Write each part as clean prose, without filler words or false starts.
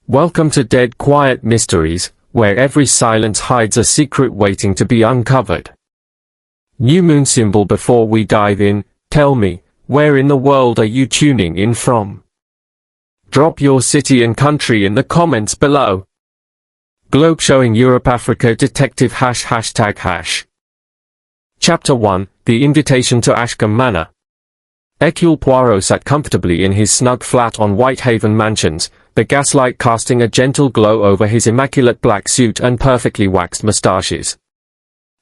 Welcome to Dead Quiet Mysteries, where every silence hides a secret waiting to be uncovered. New moon symbol. Before we dive in, tell me, where in the world are you tuning in from? Drop your city and country in the comments below. Globe showing Europe Africa detective ###. Chapter 1, The Invitation to Ashcombe Manor. Hercule Poirot sat comfortably in his snug flat on Whitehaven Mansions, the gaslight casting a gentle glow over his immaculate black suit and perfectly waxed moustaches.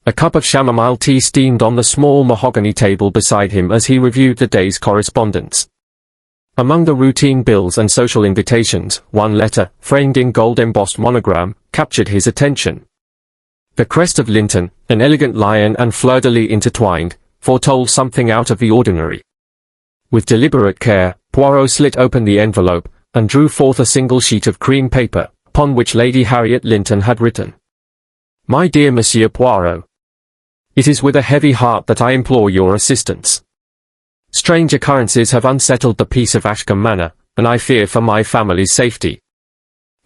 A cup of chamomile tea steamed on the small mahogany table beside him as he reviewed the day's correspondence. Among the routine bills and social invitations, one letter, framed in gold-embossed monogram, captured his attention. The crest of Linton, an elegant lion and fleur-de-lis intertwined, foretold something out of the ordinary. With deliberate care, Poirot slit open the envelope, and drew forth a single sheet of cream paper, upon which Lady Harriet Linton had written. My dear Monsieur Poirot, it is with a heavy heart that I implore your assistance. Strange occurrences have unsettled the peace of Ashcombe Manor, and I fear for my family's safety.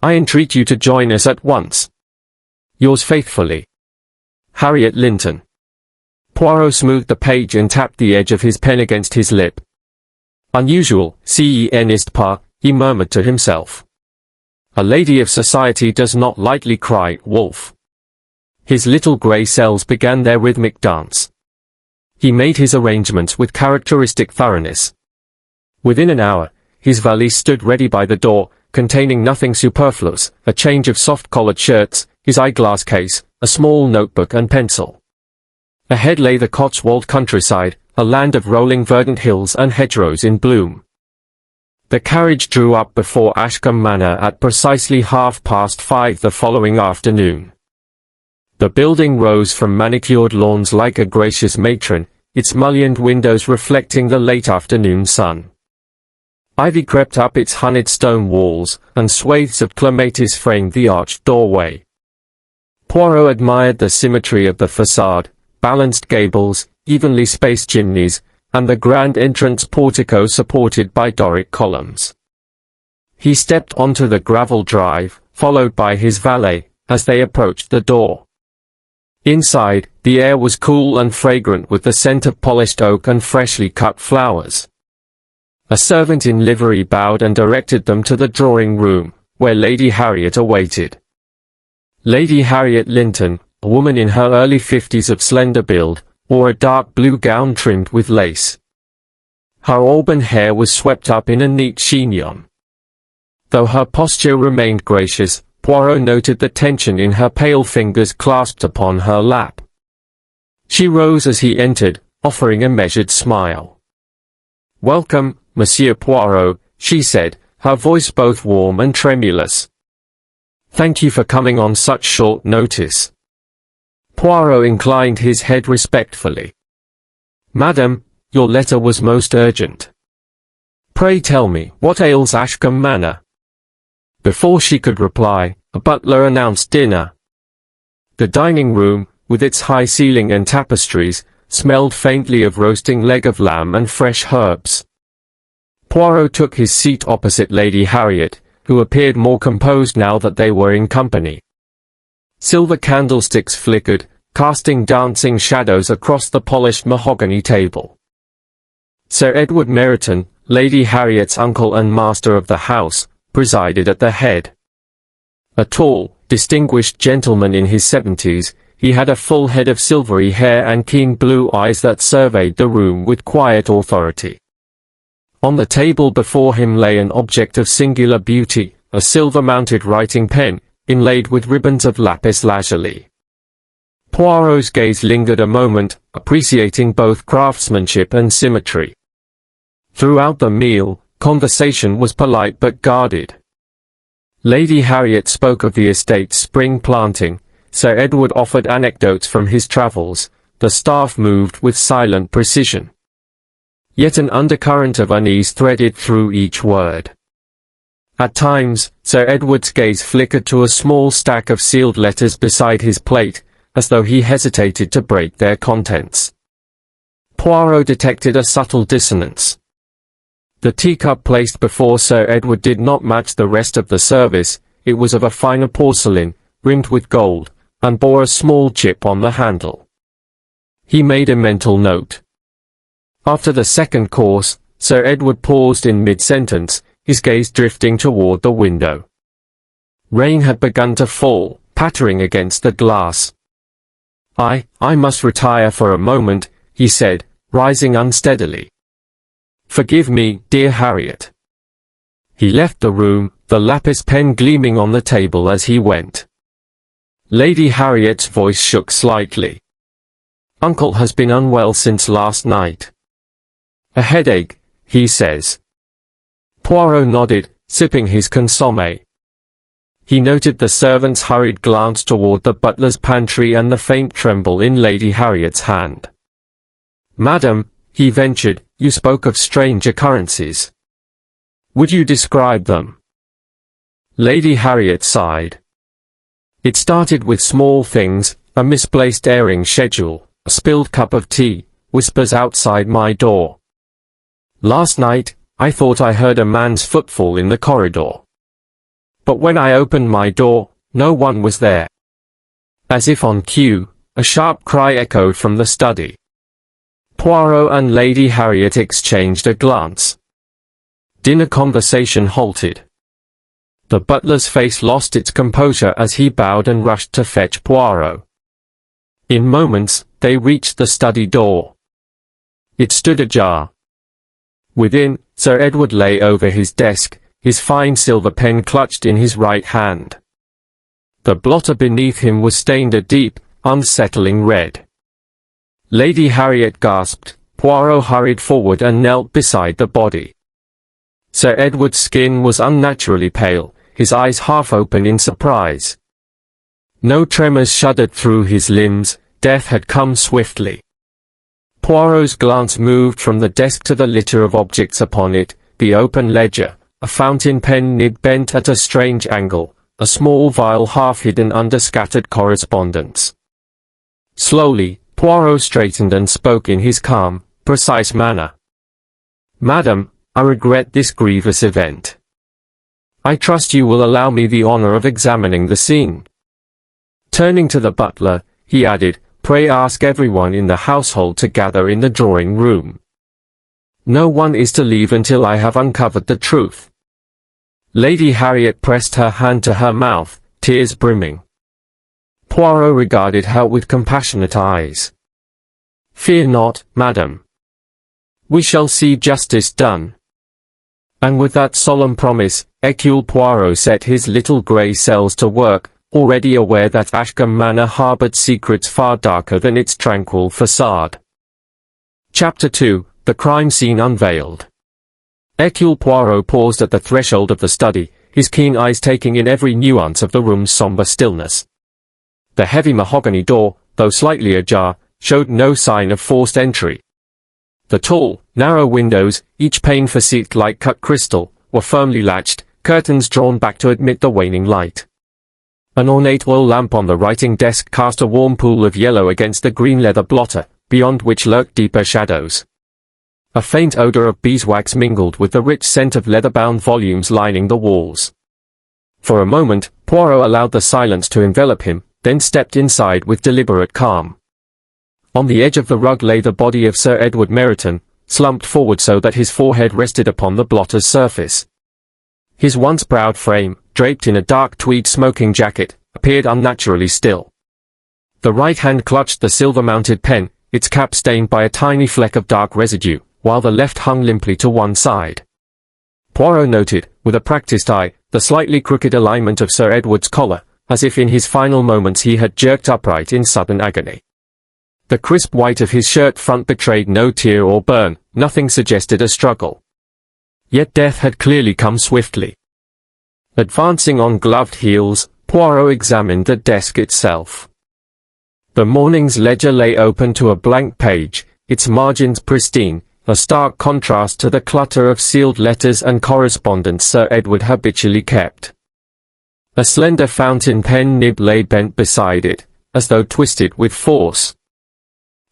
I entreat you to join us at once. Yours faithfully, Harriet Linton. Poirot smoothed the page and tapped the edge of his pen against his lip. Unusual, n'est pas, he murmured to himself. A lady of society does not lightly cry wolf. His little grey cells began their rhythmic dance. He made his arrangements with characteristic thoroughness. Within an hour, his valise stood ready by the door, containing nothing superfluous, a change of soft-collared shirts, his eyeglass case, a small notebook and pencil. Ahead lay the Cotswold countryside, a land of rolling verdant hills and hedgerows in bloom. The carriage drew up before Ashcombe Manor at precisely 5:30 the following afternoon. The building rose from manicured lawns like a gracious matron, its mullioned windows reflecting the late afternoon sun. Ivy crept up its honeyed stone walls, and swathes of clematis framed the arched doorway. Poirot admired the symmetry of the facade, balanced gables, evenly spaced chimneys, and the grand entrance portico supported by Doric columns. He stepped onto the gravel drive, followed by his valet, as they approached the door. Inside, the air was cool and fragrant with the scent of polished oak and freshly cut flowers. A servant in livery bowed and directed them to the drawing room, where Lady Harriet awaited. Lady Harriet Linton, a woman in her early 50s of slender build, wore a dark blue gown trimmed with lace. Her auburn hair was swept up in a neat chignon. Though her posture remained gracious, Poirot noted the tension in her pale fingers clasped upon her lap. She rose as he entered, offering a measured smile. Welcome, Monsieur Poirot, she said, her voice both warm and tremulous. Thank you for coming on such short notice. Poirot inclined his head respectfully. Madam, your letter was most urgent. Pray tell me, what ails Ashcombe Manor? Before she could reply, a butler announced dinner. The dining room, with its high ceiling and tapestries, smelled faintly of roasting leg of lamb and fresh herbs. Poirot took his seat opposite Lady Harriet, who appeared more composed now that they were in company. Silver candlesticks flickered, casting dancing shadows across the polished mahogany table. Sir Edward Meriton, Lady Harriet's uncle and master of the house, presided at the head. A tall, distinguished gentleman in his 70s, he had a full head of silvery hair and keen blue eyes that surveyed the room with quiet authority. On the table before him lay an object of singular beauty, a silver-mounted writing pen, inlaid with ribbons of lapis lazuli. Poirot's gaze lingered a moment, appreciating both craftsmanship and symmetry. Throughout the meal, conversation was polite but guarded. Lady Harriet spoke of the estate's spring planting, Sir Edward offered anecdotes from his travels, the staff moved with silent precision. Yet an undercurrent of unease threaded through each word. At times, Sir Edward's gaze flickered to a small stack of sealed letters beside his plate, as though he hesitated to break their contents. Poirot detected a subtle dissonance. The teacup placed before Sir Edward did not match the rest of the service, It was of a finer porcelain, rimmed with gold, and bore a small chip on the handle. He made a mental note. After the second course, Sir Edward paused in mid-sentence, his gaze drifting toward the window. Rain had begun to fall, pattering against the glass. I must retire for a moment," he said, rising unsteadily. "Forgive me, dear Harriet." He left the room, the lapis pen gleaming on the table as he went. Lady Harriet's voice shook slightly. "Uncle has been unwell since last night. A headache, he says." Poirot nodded, sipping his consommé. He noted the servant's hurried glance toward the butler's pantry and the faint tremble in Lady Harriet's hand. "Madam," he ventured, "you spoke of strange occurrences. Would you describe them?" Lady Harriet sighed. "It started with small things, a misplaced airing schedule, a spilled cup of tea, whispers outside my door. Last night, I thought I heard a man's footfall in the corridor. But when I opened my door, no one was there." As if on cue, a sharp cry echoed from the study. Poirot and Lady Harriet exchanged a glance. Dinner conversation halted. The butler's face lost its composure as he bowed and rushed to fetch Poirot. In moments, they reached the study door. It stood ajar. Within, Sir Edward lay over his desk, his fine silver pen clutched in his right hand. The blotter beneath him was stained a deep, unsettling red. Lady Harriet gasped. Poirot hurried forward and knelt beside the body. Sir Edward's skin was unnaturally pale, his eyes half open in surprise. No tremors shuddered through his limbs, death had come swiftly. Poirot's glance moved from the desk to the litter of objects upon it, the open ledger, a fountain pen nib bent at a strange angle, a small vial half hidden under scattered correspondence. Slowly, Poirot straightened and spoke in his calm, precise manner. "Madam, I regret this grievous event. I trust you will allow me the honor of examining the scene." Turning to the butler, he added, "Pray ask everyone in the household to gather in the drawing room. No one is to leave until I have uncovered the truth." Lady Harriet pressed her hand to her mouth, tears brimming. Poirot regarded her with compassionate eyes. "Fear not, madam. We shall see justice done." And with that solemn promise, Hercule Poirot set his little grey cells to work, already aware that Ashcombe Manor harboured secrets far darker than its tranquil facade. Chapter 2, The Crime Scene Unveiled. Hercule Poirot paused at the threshold of the study, his keen eyes taking in every nuance of the room's sombre stillness. The heavy mahogany door, though slightly ajar, showed no sign of forced entry. The tall, narrow windows, each pane facetted like cut crystal, were firmly latched, curtains drawn back to admit the waning light. An ornate oil lamp on the writing desk cast a warm pool of yellow against the green leather blotter, beyond which lurked deeper shadows. A faint odor of beeswax mingled with the rich scent of leather-bound volumes lining the walls. For a moment, Poirot allowed the silence to envelop him, then stepped inside with deliberate calm. On the edge of the rug lay the body of Sir Edward Meriton, slumped forward so that his forehead rested upon the blotter's surface. His once proud frame, draped in a dark tweed smoking jacket, appeared unnaturally still. The right hand clutched the silver-mounted pen, its cap stained by a tiny fleck of dark residue, while the left hung limply to one side. Poirot noted, with a practiced eye, the slightly crooked alignment of Sir Edward's collar, as if in his final moments he had jerked upright in sudden agony. The crisp white of his shirt front betrayed no tear or burn, nothing suggested a struggle. Yet death had clearly come swiftly. Advancing on gloved heels, Poirot examined the desk itself. The morning's ledger lay open to a blank page, its margins pristine, a stark contrast to the clutter of sealed letters and correspondence Sir Edward habitually kept. A slender fountain pen nib lay bent beside it, as though twisted with force.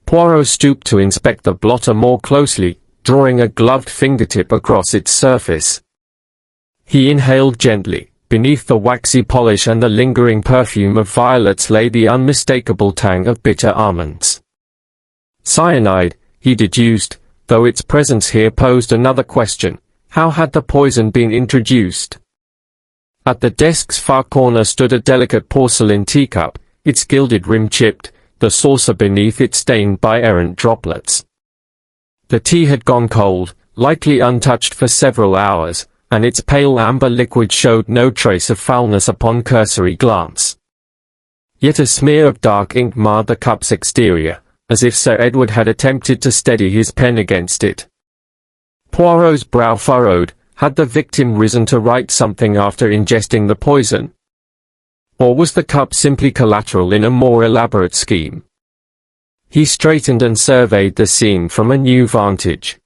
Poirot stooped to inspect the blotter more closely, drawing a gloved fingertip across its surface. He inhaled gently, beneath the waxy polish and the lingering perfume of violets lay the unmistakable tang of bitter almonds. Cyanide, he deduced, though its presence here posed another question: how had the poison been introduced? At the desk's far corner stood a delicate porcelain teacup, its gilded rim chipped, the saucer beneath it stained by errant droplets. The tea had gone cold, likely untouched for several hours, and its pale amber liquid showed no trace of foulness upon cursory glance. Yet a smear of dark ink marred the cup's exterior, as if Sir Edward had attempted to steady his pen against it. Poirot's brow furrowed. Had the victim risen to write something after ingesting the poison? Or was the cup simply collateral in a more elaborate scheme? He straightened and surveyed the scene from a new vantage.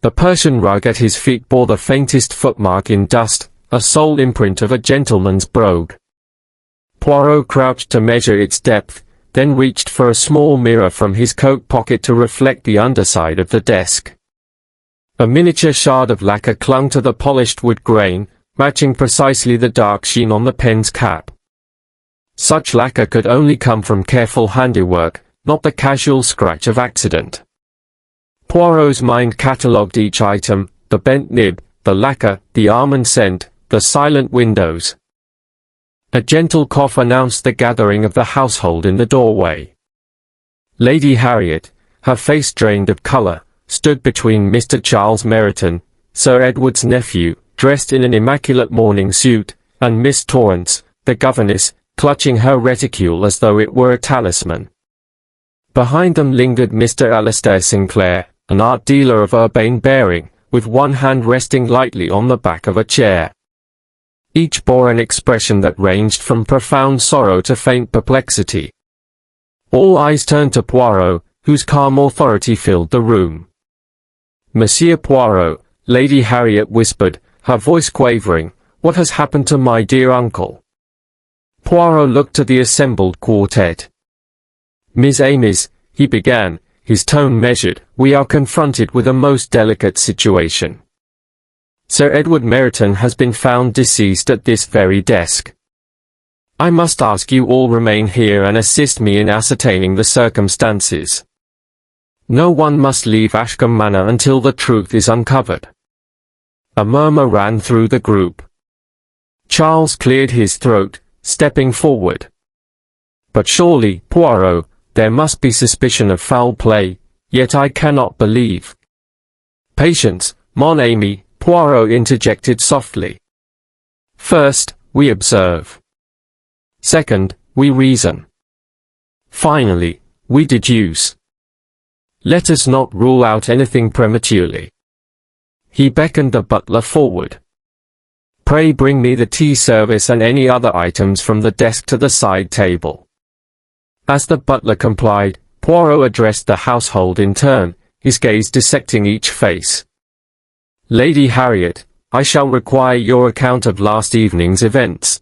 The Persian rug at his feet bore the faintest footmark in dust, a sole imprint of a gentleman's brogue. Poirot crouched to measure its depth, then reached for a small mirror from his coat pocket to reflect the underside of the desk. A miniature shard of lacquer clung to the polished wood grain, matching precisely the dark sheen on the pen's cap. Such lacquer could only come from careful handiwork, not the casual scratch of accident. Poirot's mind catalogued each item: the bent nib, the lacquer, the almond scent, the silent windows. A gentle cough announced the gathering of the household in the doorway. Lady Harriet, her face drained of colour, stood between Mr. Charles Meriton, Sir Edward's nephew, dressed in an immaculate morning suit, and Miss Torrance, the governess, clutching her reticule as though it were a talisman. Behind them lingered Mr. Alastair Sinclair, an art dealer of urbane bearing, with one hand resting lightly on the back of a chair. Each bore an expression that ranged from profound sorrow to faint perplexity. All eyes turned to Poirot, whose calm authority filled the room. "Monsieur Poirot," Lady Harriet whispered, her voice quavering, "what has happened to my dear uncle?" Poirot looked to the assembled quartet. "Miss Amis," he began, his tone measured, "we are confronted with a most delicate situation. Sir Edward Meriton has been found deceased at this very desk. I must ask you all remain here and assist me in ascertaining the circumstances. No one must leave Ashcombe Manor until the truth is uncovered." A murmur ran through the group. Charles cleared his throat, stepping forward. "But surely, Poirot, there must be suspicion of foul play, yet I cannot believe." "Patience, mon ami," Poirot interjected softly. "First, we observe. Second, we reason. Finally, we deduce. Let us not rule out anything prematurely." He beckoned the butler forward. "Pray bring me the tea service and any other items from the desk to the side table." As the butler complied, Poirot addressed the household in turn, his gaze dissecting each face. "Lady Harriet, I shall require your account of last evening's events.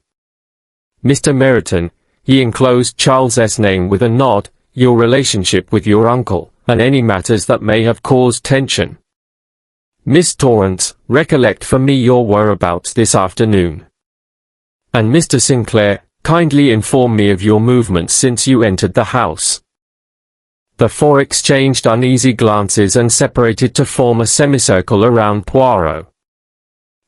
Mr. Meriton," he enclosed Charles's name with a nod, "your relationship with your uncle, and any matters that may have caused tension. Miss Torrance, recollect for me your whereabouts this afternoon. And Mr. Sinclair, kindly inform me of your movements since you entered the house." The four exchanged uneasy glances and separated to form a semicircle around Poirot.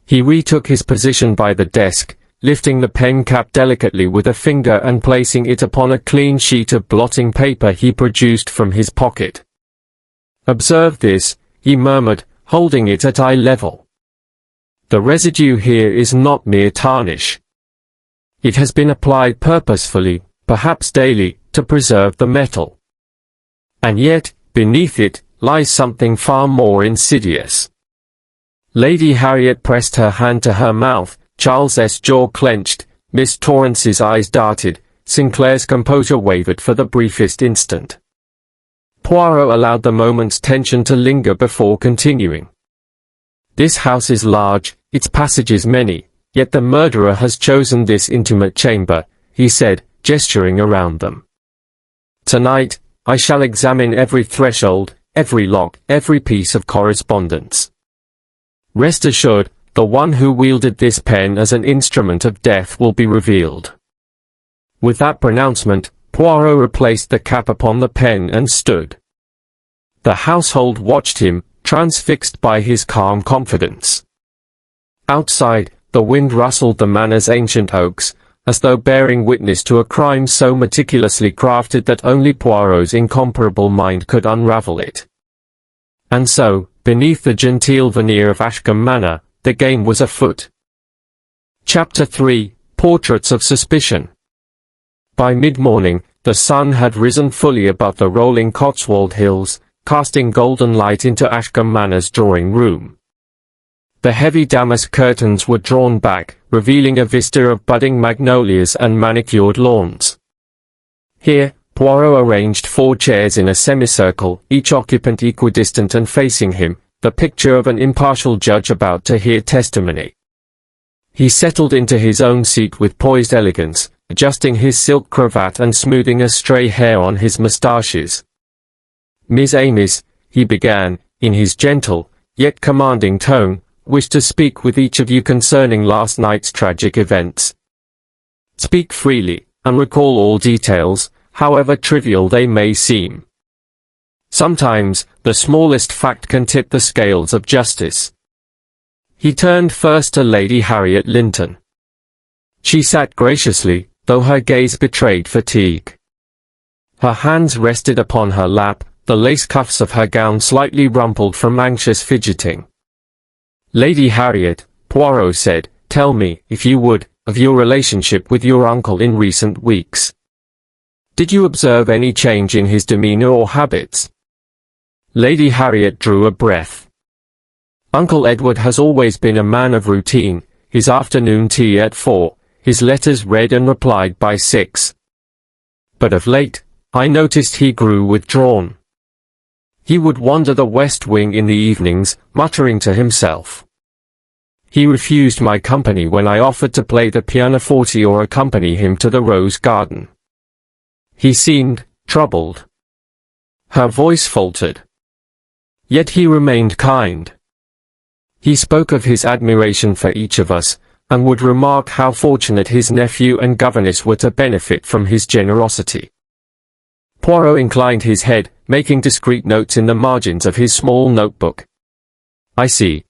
He retook his position by the desk, lifting the pen cap delicately with a finger and placing it upon a clean sheet of blotting paper he produced from his pocket. "Observe this," he murmured, holding it at eye level. "The residue here is not mere tarnish. It has been applied purposefully, perhaps daily, to preserve the metal. And yet, beneath it, lies something far more insidious." Lady Harriet pressed her hand to her mouth, Charles's jaw clenched, Miss Torrance's eyes darted, Sinclair's composure wavered for the briefest instant. Poirot allowed the moment's tension to linger before continuing. "This house is large, its passages many, yet the murderer has chosen this intimate chamber," he said, gesturing around them. "Tonight, I shall examine every threshold, every lock, every piece of correspondence. Rest assured, the one who wielded this pen as an instrument of death will be revealed." With that pronouncement, Poirot replaced the cap upon the pen and stood. The household watched him, transfixed by his calm confidence. Outside, the wind rustled the manor's ancient oaks, as though bearing witness to a crime so meticulously crafted that only Poirot's incomparable mind could unravel it. And so, beneath the genteel veneer of Ashcombe Manor, the game was afoot. Chapter 3: Portraits of Suspicion. By mid-morning, the sun had risen fully above the rolling Cotswold hills, casting golden light into Ashcombe Manor's drawing-room. The heavy damask curtains were drawn back, revealing a vista of budding magnolias and manicured lawns. Here, Poirot arranged 4 chairs in a semicircle, each occupant equidistant and facing him, the picture of an impartial judge about to hear testimony. He settled into his own seat with poised elegance, adjusting his silk cravat and smoothing a stray hair on his moustaches. "Miss Amis," he began, in his gentle, yet commanding tone, "wish to speak with each of you concerning last night's tragic events. Speak freely, and recall all details, however trivial they may seem. Sometimes, the smallest fact can tip the scales of justice." He turned first to Lady Harriet Linton. She sat graciously, though her gaze betrayed fatigue. Her hands rested upon her lap, the lace cuffs of her gown slightly rumpled from anxious fidgeting. "Lady Harriet," Poirot said, "tell me, if you would, of your relationship with your uncle in recent weeks. Did you observe any change in his demeanor or habits?" Lady Harriet drew a breath. "Uncle Edward has always been a man of routine, his afternoon tea at 4, his letters read and replied by 6. But of late, I noticed he grew withdrawn. He would wander the west wing in the evenings, muttering to himself. He refused my company when I offered to play the pianoforte or accompany him to the rose garden. He seemed troubled." Her voice faltered. "Yet he remained kind. He spoke of his admiration for each of us, and would remark how fortunate his nephew and governess were to benefit from his generosity." Poirot inclined his head, making discreet notes in the margins of his small notebook. "I see.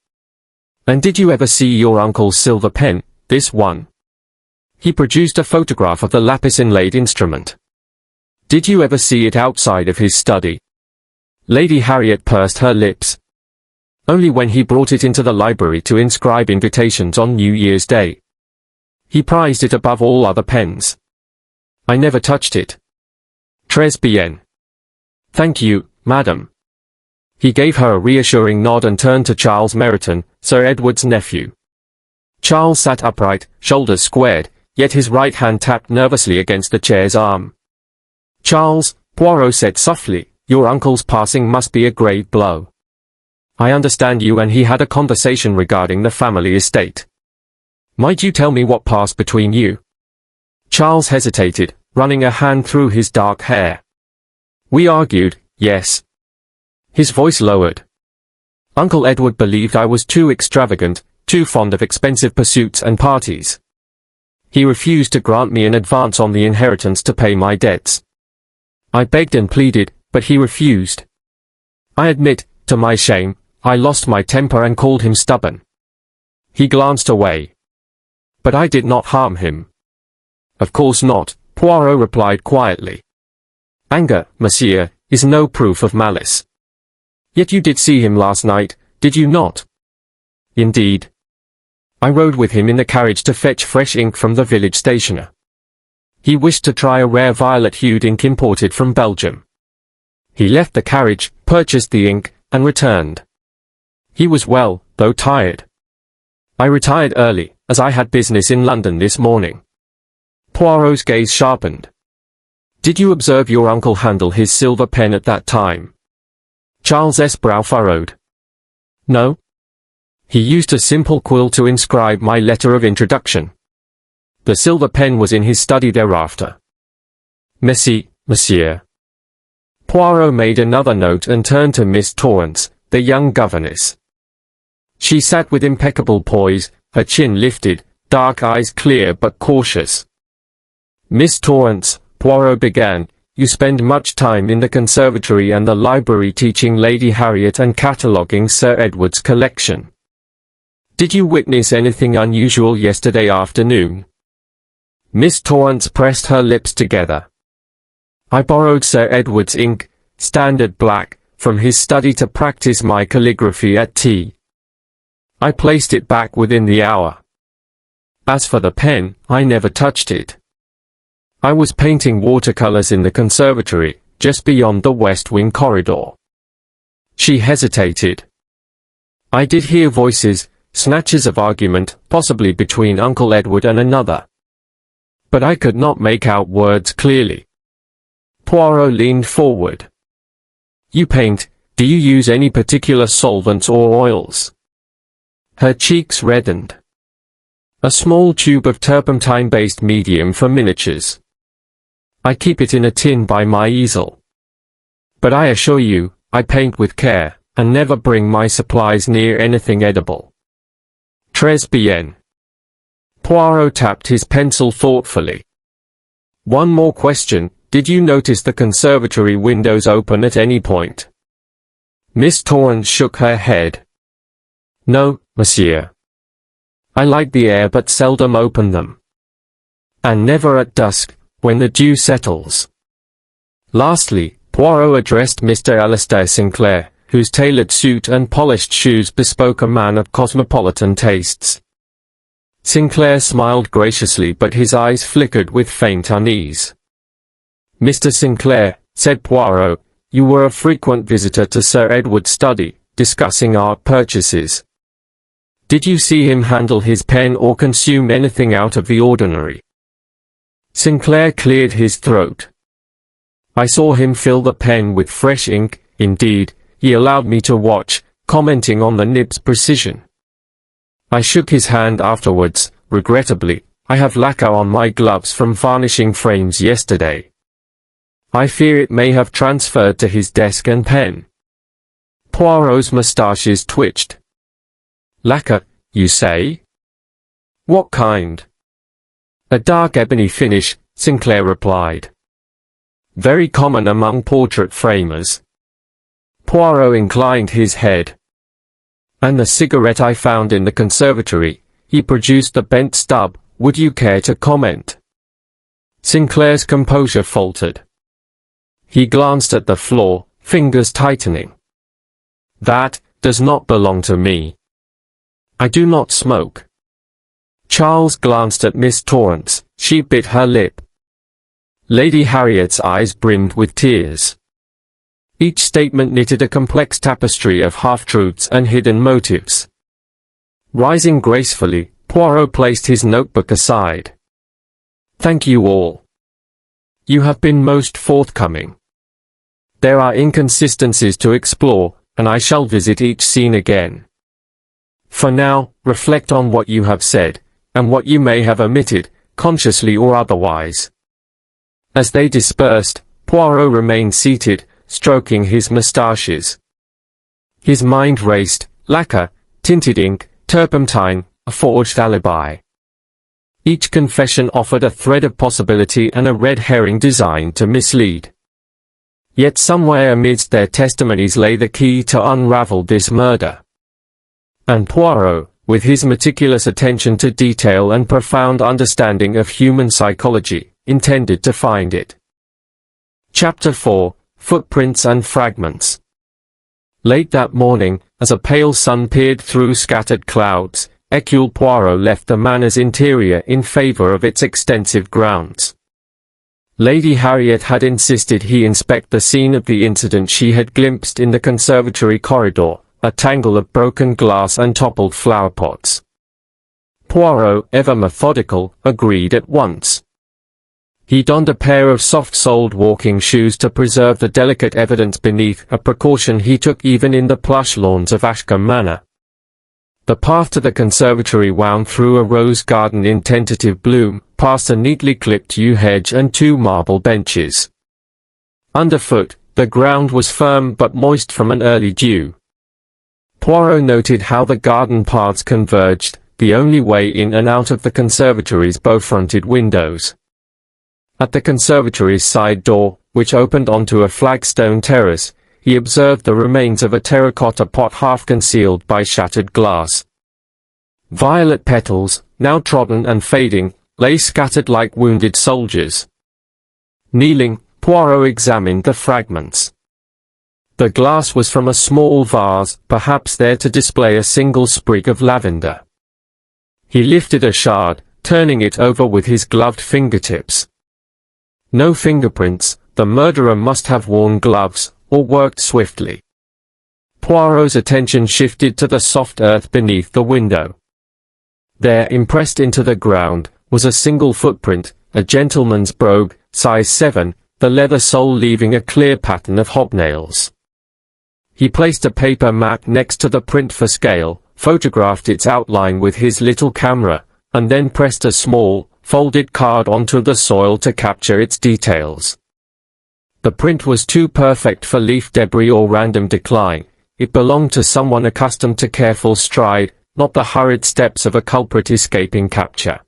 And did you ever see your uncle's silver pen, this one?" He produced a photograph of the lapis-inlaid instrument. "Did you ever see it outside of his study?" Lady Harriet pursed her lips. "Only when he brought it into the library to inscribe invitations on New Year's Day. He prized it above all other pens. I never touched it." "Très bien. Thank you, madam." He gave her a reassuring nod and turned to Charles Meriton, Sir Edward's nephew. Charles sat upright, shoulders squared, yet his right hand tapped nervously against the chair's arm. "Charles," Poirot said softly, "your uncle's passing must be a grave blow. I understand you and he had a conversation regarding the family estate. Might you tell me what passed between you?" Charles hesitated, running a hand through his dark hair. "We argued, yes." His voice lowered. "Uncle Edward believed I was too extravagant, too fond of expensive pursuits and parties. He refused to grant me an advance on the inheritance to pay my debts. I begged and pleaded, but he refused. I admit, to my shame, I lost my temper and called him stubborn. He glanced away. But I did not harm him." "Of course not," Poirot replied quietly. "Anger, monsieur, is no proof of malice. Yet you did see him last night, did you not?" "Indeed. I rode with him in the carriage to fetch fresh ink from the village stationer. He wished to try a rare violet-hued ink imported from Belgium. He left the carriage, purchased the ink, and returned. He was well, though tired. I retired early, as I had business in London this morning." Poirot's gaze sharpened. "Did you observe your uncle handle his silver pen at that time?" Charles's brow furrowed. "No. He used a simple quill to inscribe my letter of introduction. The silver pen was in his study thereafter." "Merci, monsieur." Poirot made another note and turned to Miss Torrance, the young governess. She sat with impeccable poise, her chin lifted, dark eyes clear but cautious. "Miss Torrance," Poirot began, "you spend much time in the conservatory and the library teaching Lady Harriet and cataloguing Sir Edward's collection. Did you witness anything unusual yesterday afternoon?" Miss Torrance pressed her lips together. "I borrowed Sir Edward's ink, standard black, from his study to practice my calligraphy at tea. I placed it back within the hour. As for the pen, I never touched it. I was painting watercolors in the conservatory, just beyond the West Wing corridor." She hesitated. "I did hear voices, snatches of argument, possibly between Uncle Edward and another. But I could not make out words clearly." Poirot leaned forward. "You paint, do you use any particular solvents or oils?" Her cheeks reddened. "A small tube of turpentine-based medium for miniatures. I keep it in a tin by my easel. But I assure you, I paint with care, and never bring my supplies near anything edible. Très bien." Poirot tapped his pencil thoughtfully. "One more question, did you notice the conservatory windows open at any point?" Miss Torrance shook her head. "No, monsieur. I like the air but seldom open them. And never at dusk, when the dew settles." Lastly, Poirot addressed Mr. Alistair Sinclair, whose tailored suit and polished shoes bespoke a man of cosmopolitan tastes. Sinclair smiled graciously, but his eyes flickered with faint unease. "Mr. Sinclair," said Poirot, "you were a frequent visitor to Sir Edward's study, discussing art purchases. Did you see him handle his pen or consume anything out of the ordinary?" Sinclair cleared his throat. "I saw him fill the pen with fresh ink. Indeed, he allowed me to watch, commenting on the nib's precision. I shook his hand afterwards. Regrettably, I have lacquer on my gloves from varnishing frames yesterday. I fear it may have transferred to his desk and pen." Poirot's moustaches twitched. "Lacquer, you say? What kind?" "A dark ebony finish," Sinclair replied. "Very common among portrait framers." Poirot inclined his head. "And the cigarette I found in the conservatory," he produced the bent stub, "would you care to comment?" Sinclair's composure faltered. He glanced at the floor, fingers tightening. "That does not belong to me. I do not smoke." Charles glanced at Miss Torrance. She bit her lip. Lady Harriet's eyes brimmed with tears. Each statement knitted a complex tapestry of half-truths and hidden motives. Rising gracefully, Poirot placed his notebook aside. "Thank you all. You have been most forthcoming. There are inconsistencies to explore, and I shall visit each scene again. For now, reflect on what you have said, and what you may have omitted, consciously or otherwise." As they dispersed, Poirot remained seated, stroking his moustaches. His mind raced: lacquer, tinted ink, turpentine, a forged alibi. Each confession offered a thread of possibility and a red herring designed to mislead. Yet somewhere amidst their testimonies lay the key to unravel this murder. And Poirot, with his meticulous attention to detail and profound understanding of human psychology, intended to find it. Chapter 4: Footprints and Fragments. Late that morning, as a pale sun peered through scattered clouds, Hercule Poirot left the manor's interior in favor of its extensive grounds. Lady Harriet had insisted he inspect the scene of the incident she had glimpsed in the conservatory corridor, a tangle of broken glass and toppled flower pots. Poirot, ever methodical, agreed at once. He donned a pair of soft-soled walking shoes to preserve the delicate evidence beneath, a precaution he took even in the plush lawns of Ashcombe Manor. The path to the conservatory wound through a rose garden in tentative bloom, past a neatly clipped yew hedge and 2 marble benches. Underfoot, the ground was firm but moist from an early dew. Poirot noted how the garden paths converged, the only way in and out of the conservatory's bow-fronted windows. At the conservatory's side door, which opened onto a flagstone terrace, he observed the remains of a terracotta pot half concealed by shattered glass. Violet petals, now trodden and fading, lay scattered like wounded soldiers. Kneeling, Poirot examined the fragments. The glass was from a small vase, perhaps there to display a single sprig of lavender. He lifted a shard, turning it over with his gloved fingertips. No fingerprints, the murderer must have worn gloves, or worked swiftly. Poirot's attention shifted to the soft earth beneath the window. There, impressed into the ground, was a single footprint, a gentleman's brogue, size 7, the leather sole leaving a clear pattern of hobnails. He placed a paper map next to the print for scale, photographed its outline with his little camera, and then pressed a small, folded card onto the soil to capture its details. The print was too perfect for leaf debris or random decline. It belonged to someone accustomed to careful stride, not the hurried steps of a culprit escaping capture.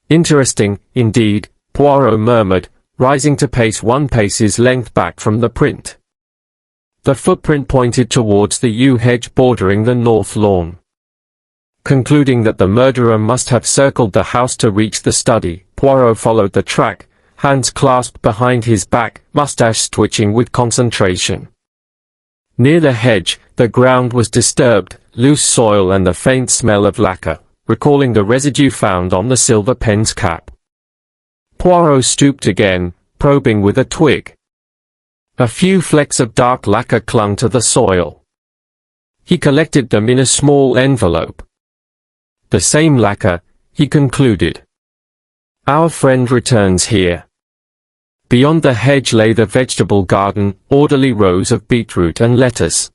Interesting, indeed, Poirot murmured, rising to pace 1 pace's length back from the print. The footprint pointed towards the yew hedge bordering the north lawn. Concluding that the murderer must have circled the house to reach the study, Poirot followed the track, hands clasped behind his back, mustache twitching with concentration. Near the hedge, the ground was disturbed, loose soil and the faint smell of lacquer, recalling the residue found on the silver pen's cap. Poirot stooped again, probing with a twig. A few flecks of dark lacquer clung to the soil. He collected them in a small envelope. The same lacquer, he concluded. Our friend returns here. Beyond the hedge lay the vegetable garden, orderly rows of beetroot and lettuce.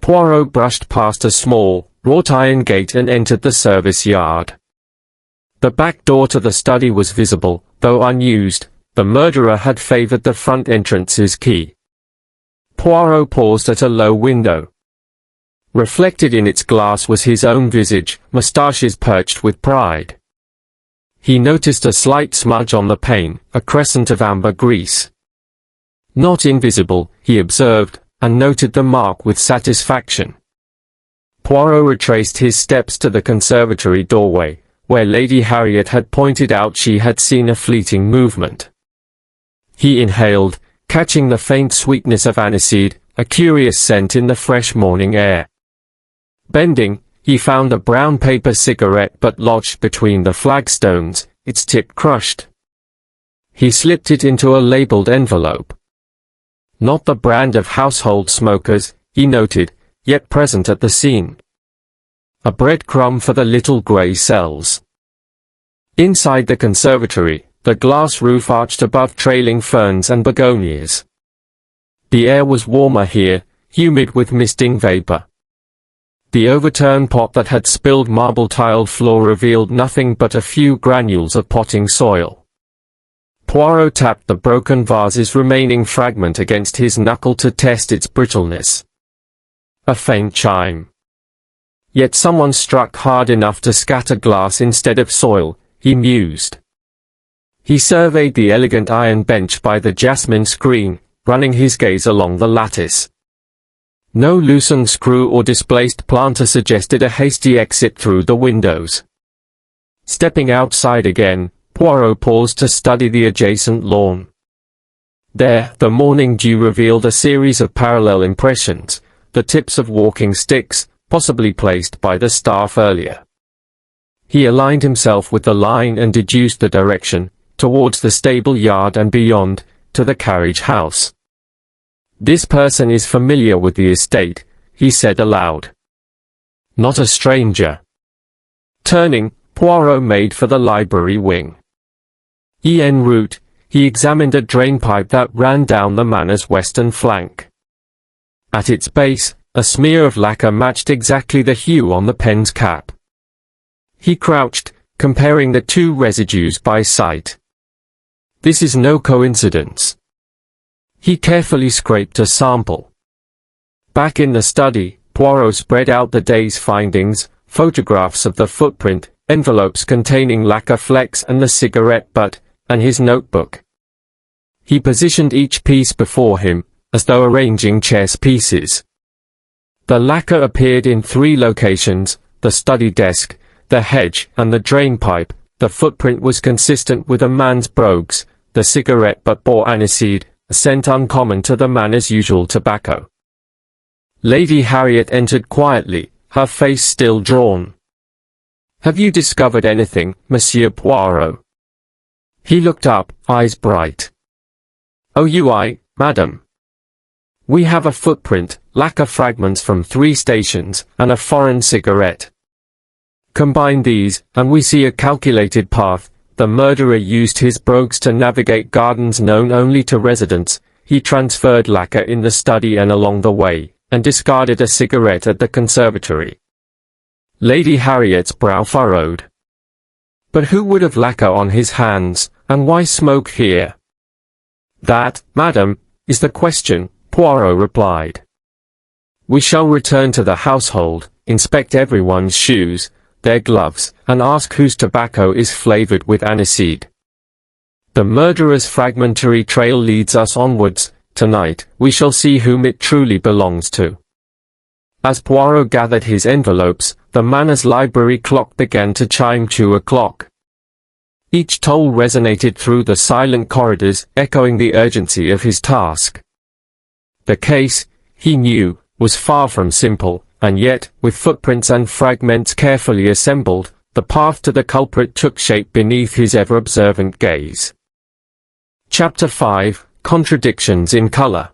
Poirot brushed past a small, wrought-iron gate and entered the service yard. The back door to the study was visible, though unused. The murderer had favored the front entrance's key. Poirot paused at a low window. Reflected in its glass was his own visage, moustaches perched with pride. He noticed a slight smudge on the pane, a crescent of amber grease. Not invisible, he observed, and noted the mark with satisfaction. Poirot retraced his steps to the conservatory doorway, where Lady Harriet had pointed out she had seen a fleeting movement. He inhaled, catching the faint sweetness of aniseed, a curious scent in the fresh morning air. Bending, he found a brown paper cigarette butt lodged between the flagstones, its tip crushed. He slipped it into a labeled envelope. Not the brand of household smokers, he noted, yet present at the scene. A breadcrumb for the little grey cells. Inside the conservatory, the glass roof arched above trailing ferns and begonias. The air was warmer here, humid with misting vapor. The overturned pot that had spilled marble-tiled floor revealed nothing but a few granules of potting soil. Poirot tapped the broken vase's remaining fragment against his knuckle to test its brittleness. A faint chime. Yet someone struck hard enough to scatter glass instead of soil, he mused. He surveyed the elegant iron bench by the jasmine screen, running his gaze along the lattice. No loosened screw or displaced planter suggested a hasty exit through the windows. Stepping outside again, Poirot paused to study the adjacent lawn. There, the morning dew revealed a series of parallel impressions, the tips of walking sticks, possibly placed by the staff earlier. He aligned himself with the line and deduced the direction, towards the stable yard and beyond, to the carriage house. This person is familiar with the estate, he said aloud. Not a stranger. Turning, Poirot made for the library wing. En route, he examined a drainpipe that ran down the manor's western flank. At its base, a smear of lacquer matched exactly the hue on the pen's cap. He crouched, comparing the two residues by sight. This is no coincidence. He carefully scraped a sample. Back in the study, Poirot spread out the day's findings, photographs of the footprint, envelopes containing lacquer flecks and the cigarette butt, and his notebook. He positioned each piece before him, as though arranging chess pieces. The lacquer appeared in 3 locations: the study desk, the hedge, and the drain pipe. The footprint was consistent with a man's brogues. The cigarette butt bore aniseed, a scent uncommon to the manor's usual tobacco. Lady Harriet entered quietly, her face still drawn. "Have you discovered anything, Monsieur Poirot?" He looked up, eyes bright. "Oh, madam. We have a footprint, lacquer fragments from 3 stations, and a foreign cigarette. Combine these, and we see a calculated path. The murderer used his brogues to navigate gardens known only to residents. He transferred lacquer in the study and along the way, and discarded a cigarette at the conservatory." Lady Harriet's brow furrowed. "But who would have lacquer on his hands, and why smoke here?" "That, madam, is the question," Poirot replied. "We shall return to the household, inspect everyone's shoes, their gloves, and ask whose tobacco is flavored with aniseed. The murderer's fragmentary trail leads us onwards. Tonight, we shall see whom it truly belongs to." As Poirot gathered his envelopes, the manor's library clock began to chime 2 o'clock. Each toll resonated through the silent corridors, echoing the urgency of his task. The case, he knew, was far from simple, and yet, with footprints and fragments carefully assembled, the path to the culprit took shape beneath his ever-observant gaze. Chapter 5, Contradictions in Colour.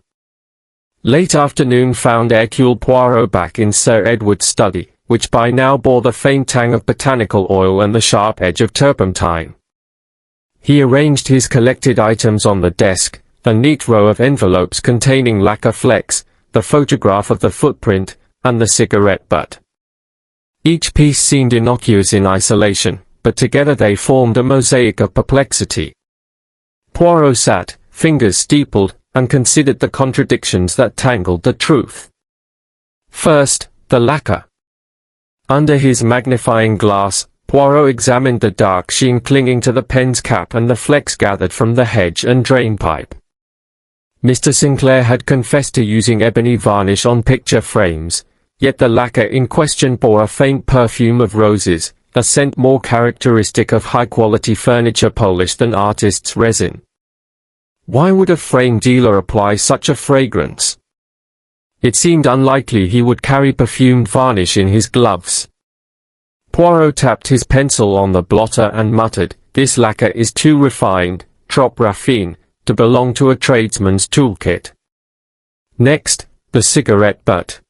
Late afternoon found Hercule Poirot back in Sir Edward's study, which by now bore the faint tang of botanical oil and the sharp edge of turpentine. He arranged his collected items on the desk, a neat row of envelopes containing lacquer flecks, the photograph of the footprint, and the cigarette butt. Each piece seemed innocuous in isolation, but together they formed a mosaic of perplexity. Poirot sat, fingers steepled, and considered the contradictions that tangled the truth. First, the lacquer. Under his magnifying glass, Poirot examined the dark sheen clinging to the pen's cap and the flecks gathered from the hedge and drain pipe. Mr. Sinclair had confessed to using ebony varnish on picture frames, yet the lacquer in question bore a faint perfume of roses, a scent more characteristic of high-quality furniture polish than artist's resin. Why would a frame dealer apply such a fragrance? It seemed unlikely he would carry perfumed varnish in his gloves. Poirot tapped his pencil on the blotter and muttered, "This lacquer is too refined, trop raffine, to belong to a tradesman's toolkit." Next, the cigarette butt.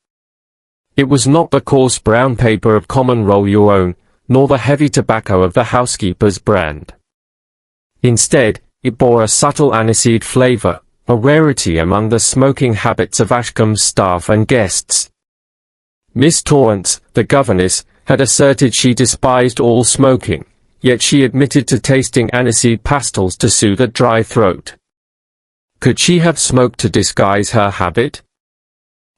It was not the coarse brown paper of common roll-your-own, nor the heavy tobacco of the housekeeper's brand. Instead, it bore a subtle aniseed flavor, a rarity among the smoking habits of Ashcombe's staff and guests. Miss Torrance, the governess, had asserted she despised all smoking, yet she admitted to tasting aniseed pastils to soothe a dry throat. Could she have smoked to disguise her habit?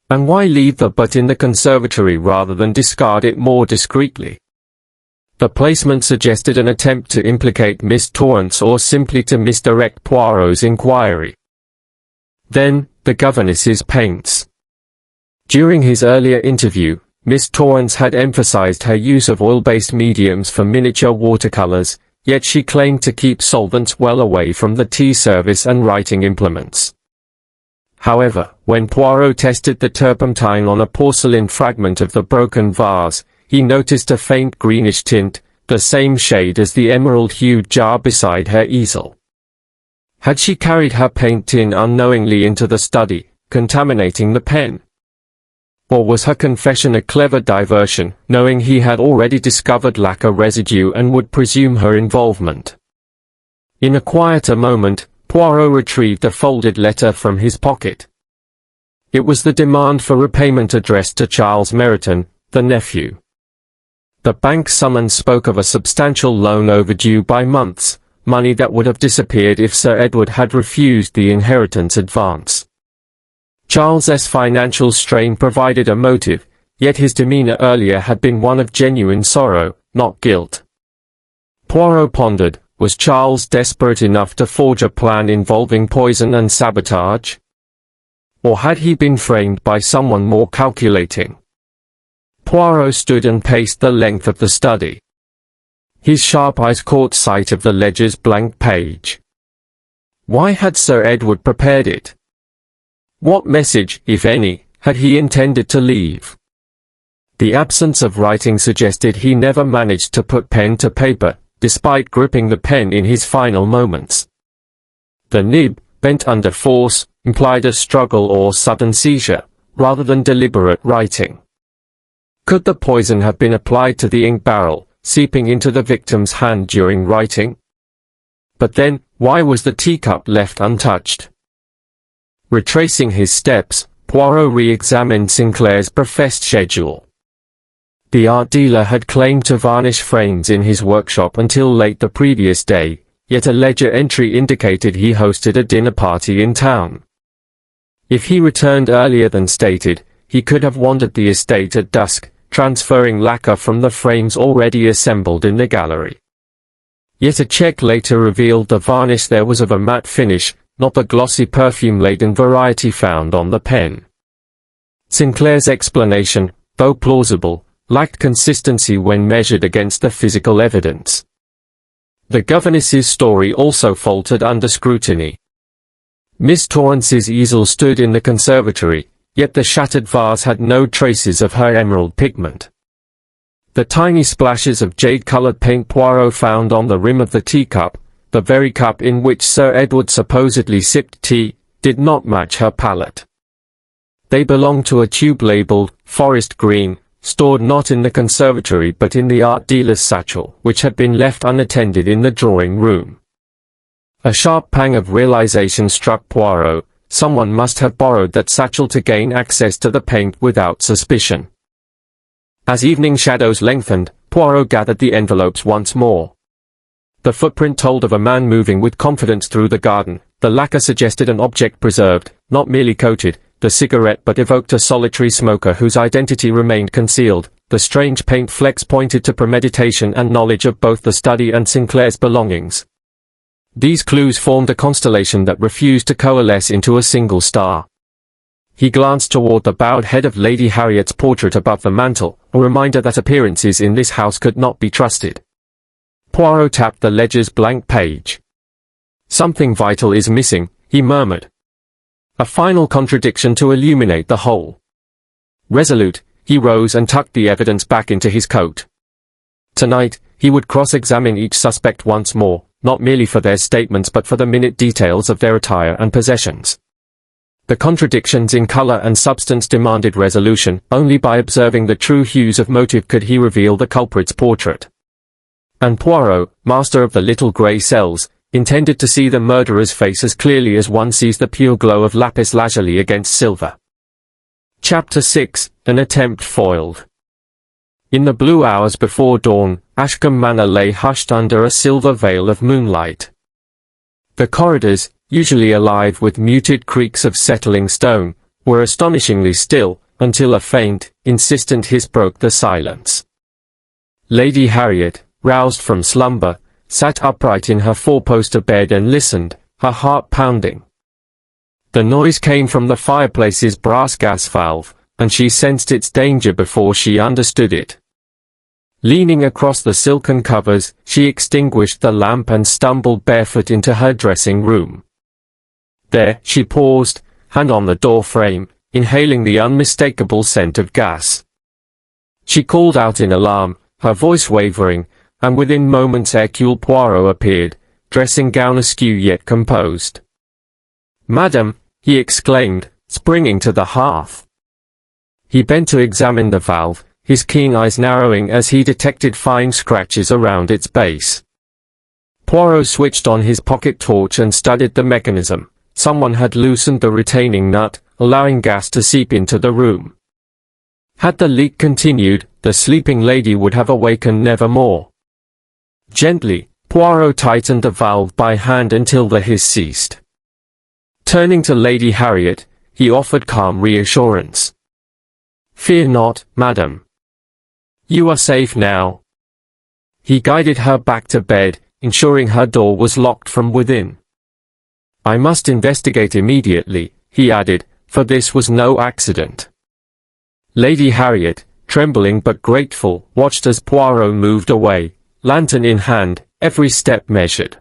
And why leave the butt in the conservatory rather than discard it more discreetly? The placement suggested an attempt to implicate Miss Torrance or simply to misdirect Poirot's inquiry. Then, the governess's paints. During his earlier interview, Miss Torrance had emphasized her use of oil-based mediums for miniature watercolors, yet she claimed to keep solvents well away from the tea service and writing implements. However, when Poirot tested the turpentine on a porcelain fragment of the broken vase, he noticed a faint greenish tint, the same shade as the emerald-hued jar beside her easel. Had she carried her paint tin unknowingly into the study, contaminating the pen? Or was her confession a clever diversion, knowing he had already discovered lacquer residue and would presume her involvement? In a quieter moment, Poirot retrieved a folded letter from his pocket. It was the demand for repayment addressed to Charles Meriton, the nephew. The bank summons spoke of a substantial loan overdue by months, money that would have disappeared if Sir Edward had refused the inheritance advance. Charles's financial strain provided a motive. yet his demeanor earlier had been one of genuine sorrow, not guilt. Poirot pondered, was Charles desperate enough to forge a plan involving poison and sabotage? Or had he been framed by someone more calculating? Poirot stood and paced the length of the study. His sharp eyes caught sight of the ledger's blank page. Why had Sir Edward prepared it? What message, if any, had he intended to leave? The absence of writing suggested he never managed to put pen to paper, despite gripping the pen in his final moments. The nib, bent under force, implied a struggle or sudden seizure, rather than deliberate writing. Could the poison have been applied to the ink barrel, seeping into the victim's hand during writing? But then, why was the teacup left untouched? Retracing his steps, Poirot re-examined Sinclair's professed schedule. The art dealer had claimed to varnish frames in his workshop until late the previous day, yet a ledger entry indicated he hosted a dinner party in town. If he returned earlier than stated, he could have wandered the estate at dusk, transferring lacquer from the frames already assembled in the gallery. Yet a check later revealed the varnish there was of a matte finish, not the glossy perfume-laden variety found on the pen. Sinclair's explanation, though plausible, lacked consistency when measured against the physical evidence. The governess's story also faltered under scrutiny. Miss Torrance's easel stood in the conservatory, yet the shattered vase had no traces of her emerald pigment. The tiny splashes of jade-colored paint Poirot found on the rim of the teacup, the very cup in which Sir Edward supposedly sipped tea, did not match her palette. They belonged to a tube labeled forest green, stored not in the conservatory but in the art dealer's satchel, which had been left unattended in the drawing room. A sharp pang of realization struck Poirot. Someone must have borrowed that satchel to gain access to the paint without suspicion. As evening shadows lengthened, Poirot gathered the envelopes once more. The footprint told of a man moving with confidence through the garden. The lacquer suggested an object preserved, not merely coated. The cigarette but evoked a solitary smoker whose identity remained concealed. The strange paint flecks pointed to premeditation and knowledge of both the study and Sinclair's belongings. These clues formed a constellation that refused to coalesce into a single star. He glanced toward the bowed head of Lady Harriet's portrait above the mantel, a reminder that appearances in this house could not be trusted. Poirot tapped the ledger's blank page. "Something vital is missing," he murmured. A final contradiction to illuminate the whole. Resolute, he rose and tucked the evidence back into his coat. Tonight, he would cross-examine each suspect once more, not merely for their statements but for the minute details of their attire and possessions. The contradictions in color and substance demanded resolution. Only by observing the true hues of motive could he reveal the culprit's portrait. And Poirot, master of the little grey cells, intended to see the murderer's face as clearly as one sees the pure glow of lapis lazuli against silver. Chapter 6, An Attempt Foiled. In the blue hours before dawn, Ashcombe Manor lay hushed under a silver veil of moonlight. The corridors, usually alive with muted creaks of settling stone, were astonishingly still, until a faint, insistent hiss broke the silence. Lady Harriet, roused from slumber, sat upright in her four-poster bed and listened, her heart pounding. The noise came from the fireplace's brass gas valve, and she sensed its danger before she understood it. Leaning across the silken covers, she extinguished the lamp and stumbled barefoot into her dressing room. There, she paused, hand on the door frame, inhaling the unmistakable scent of gas. She called out in alarm, her voice wavering, and within moments Hercule Poirot appeared, dressing gown askew yet composed. "Madam," he exclaimed, springing to the hearth. He bent to examine the valve, his keen eyes narrowing as he detected fine scratches around its base. Poirot switched on his pocket torch and studied the mechanism. Someone had loosened the retaining nut, allowing gas to seep into the room. Had the leak continued, the sleeping lady would have awakened nevermore. Gently, Poirot tightened the valve by hand until the hiss ceased. Turning to Lady Harriet, he offered calm reassurance. "Fear not, madam. You are safe now." He guided her back to bed, ensuring her door was locked from within. "I must investigate immediately," he added, "for this was no accident." Lady Harriet, trembling but grateful, watched as Poirot moved away, lantern in hand, every step measured.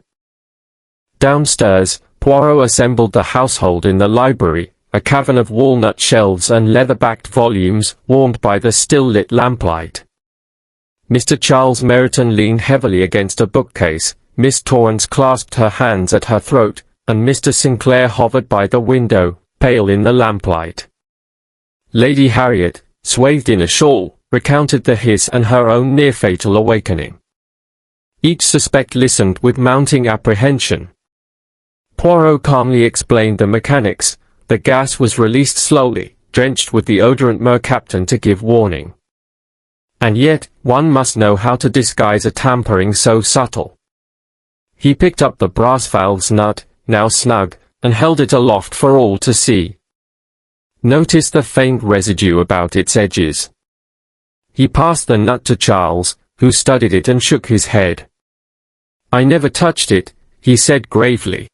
Downstairs, Poirot assembled the household in the library, a cavern of walnut shelves and leather-backed volumes, warmed by the still-lit lamplight. Mr. Charles Meriton leaned heavily against a bookcase, Miss Torrance clasped her hands at her throat, and Mr. Sinclair hovered by the window, pale in the lamplight. Lady Harriet, swathed in a shawl, recounted the hiss and her own near-fatal awakening. Each suspect listened with mounting apprehension. Poirot calmly explained the mechanics. The gas was released slowly, drenched with the odorant mercaptan to give warning. And yet, one must know how to disguise a tampering so subtle. He picked up the brass valve's nut, now snug, and held it aloft for all to see. Notice the faint residue about its edges. He passed the nut to Charles, who studied it and shook his head. "I never touched it," he said gravely.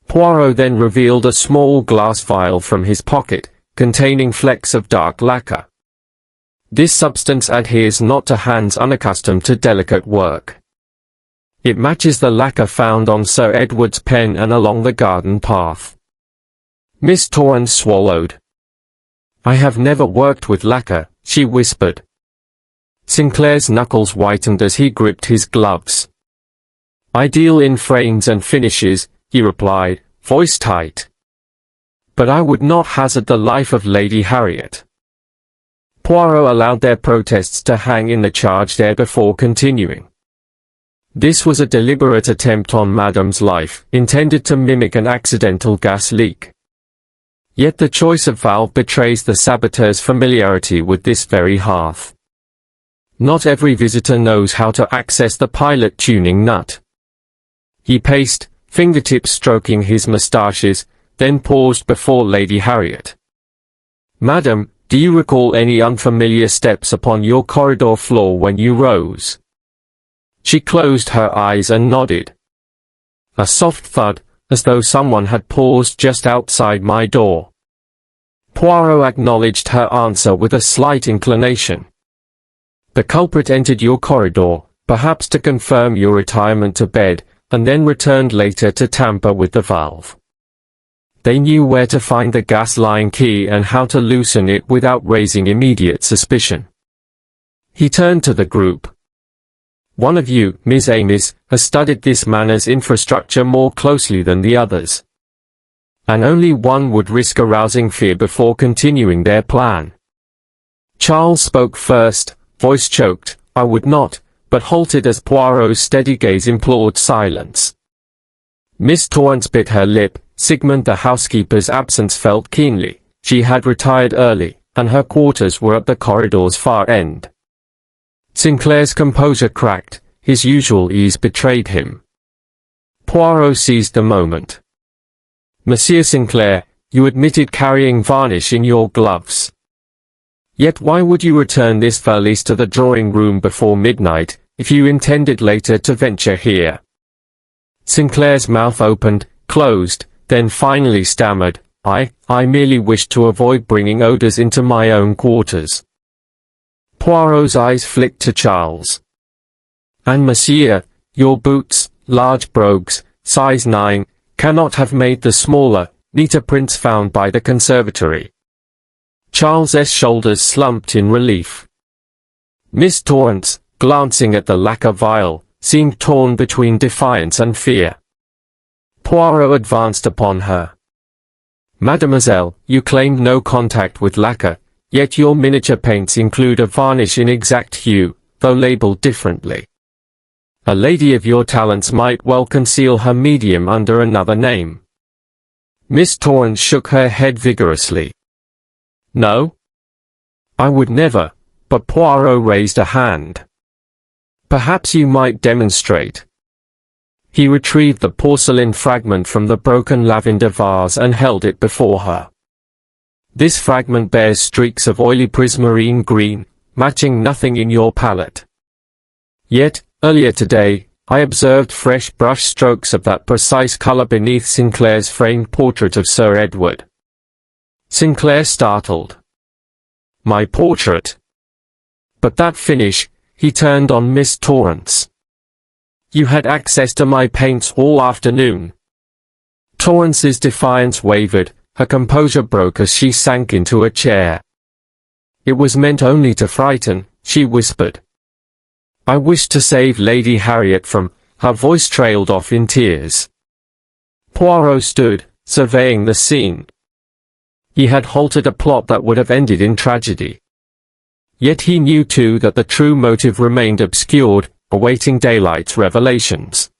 Poirot then revealed a small glass vial from his pocket, containing flecks of dark lacquer. This substance adheres not to hands unaccustomed to delicate work. It matches the lacquer found on Sir Edward's pen and along the garden path. Miss Torrance swallowed. "I have never worked with lacquer," she whispered. Sinclair's knuckles whitened as he gripped his gloves. "I deal in frames and finishes," he replied, voice tight. "But I would not hazard the life of Lady Harriet." Poirot allowed their protests to hang in the charged air before continuing. "This was a deliberate attempt on Madame's life, intended to mimic an accidental gas leak. Yet the choice of valve betrays the saboteur's familiarity with this very hearth. Not every visitor knows how to access the pilot tuning nut." He paced, fingertips stroking his moustaches, then paused before Lady Harriet. "Madam, do you recall any unfamiliar steps upon your corridor floor when you rose?" She closed her eyes and nodded. "A soft thud, as though someone had paused just outside my door." Poirot acknowledged her answer with a slight inclination. "The culprit entered your corridor, perhaps to confirm your retirement to bed, and then returned later to tamper with the valve. They knew where to find the gas line key and how to loosen it without raising immediate suspicion." He turned to the group. "One of you, Miss Amis, has studied this manor's infrastructure more closely than the others. And only one would risk arousing fear before continuing their plan." Charles spoke first, voice choked. "I would not," but halted as Poirot's steady gaze implored silence. Miss Torrance bit her lip. Sigmund the housekeeper's absence felt keenly. She had retired early, and her quarters were at the corridor's far end. Sinclair's composure cracked, his usual ease betrayed him. Poirot seized the moment. "Monsieur Sinclair, you admitted carrying varnish in your gloves. Yet why would you return this valise to the drawing-room before midnight, if you intended later to venture here?" Sinclair's mouth opened, closed, then finally stammered, I merely wished to avoid bringing odors into my own quarters." Poirot's eyes flicked to Charles. "And monsieur, your boots, large brogues, size 9, cannot have made the smaller, neater prints found by the conservatory." Charles's shoulders slumped in relief. Miss Torrance, glancing at the lacquer vial, seemed torn between defiance and fear. Poirot advanced upon her. "Mademoiselle, you claimed no contact with lacquer, yet your miniature paints include a varnish in exact hue, though labeled differently. A lady of your talents might well conceal her medium under another name." Miss Torrance shook her head vigorously. "No? I would never," but Poirot raised a hand. "Perhaps you might demonstrate." He retrieved the porcelain fragment from the broken lavender vase and held it before her. This fragment bears streaks of oily prismarine green, matching nothing in your palette. Yet, earlier today, I observed fresh brush strokes of that precise color beneath Sinclair's framed portrait of Sir Edward. Sinclair startled. My portrait? But that finish, he turned on Miss Torrance. You had access to my paints all afternoon. Torrance's defiance wavered, her composure broke as she sank into a chair. It was meant only to frighten, she whispered. I wished to save Lady Harriet from, her voice trailed off in tears. Poirot stood, surveying the scene. He had halted a plot that would have ended in tragedy. Yet he knew too that the true motive remained obscured, awaiting daylight's revelations.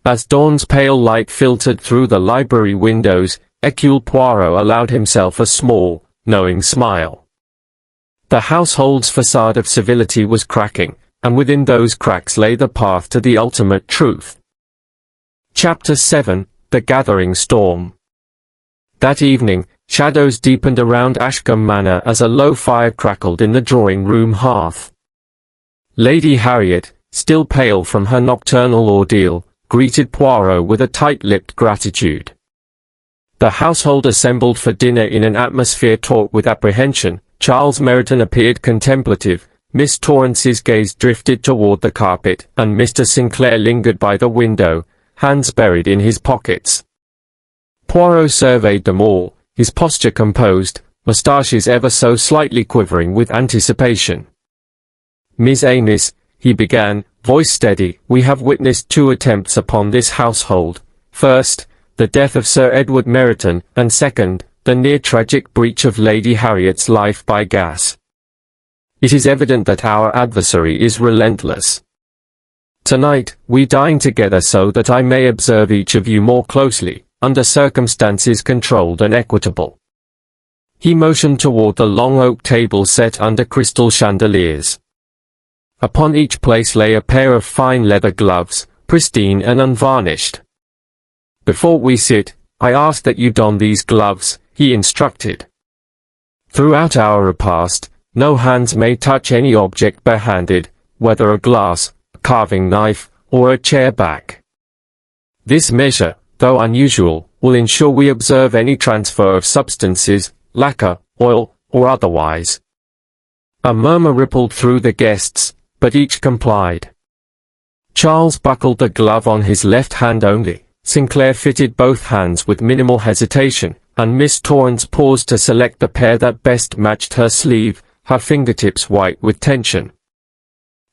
As dawn's pale light filtered through the library windows, Hercule Poirot allowed himself a small, knowing smile. The household's facade of civility was cracking, and within those cracks lay the path to the ultimate truth. Chapter 7, The Gathering Storm. That evening, shadows deepened around Ashcombe Manor as a low fire crackled in the drawing-room hearth. Lady Harriet, still pale from her nocturnal ordeal, greeted Poirot with a tight-lipped gratitude. The household assembled for dinner in an atmosphere taut with apprehension. Charles Meriton appeared contemplative, Miss Torrance's gaze drifted toward the carpet, and Mr. Sinclair lingered by the window, hands buried in his pockets. Poirot surveyed them all, his posture composed, moustaches ever so slightly quivering with anticipation. Miss Anis, he began, voice steady, we have witnessed 2 attempts upon this household. First, the death of Sir Edward Meriton, and second, the near-tragic breach of Lady Harriet's life by gas. It is evident that our adversary is relentless. Tonight, we dine together so that I may observe each of you more closely, under circumstances controlled and equitable. He motioned toward the long oak table set under crystal chandeliers. Upon each place lay a pair of fine leather gloves, pristine and unvarnished. Before we sit, I ask that you don these gloves, he instructed. Throughout our repast, no hands may touch any object barehanded, whether a glass, a carving knife, or a chair back. This measure, though unusual, will ensure we observe any transfer of substances, lacquer, oil, or otherwise. A murmur rippled through the guests, but each complied. Charles buckled the glove on his left hand only, Sinclair fitted both hands with minimal hesitation, and Miss Torrance paused to select the pair that best matched her sleeve, her fingertips white with tension.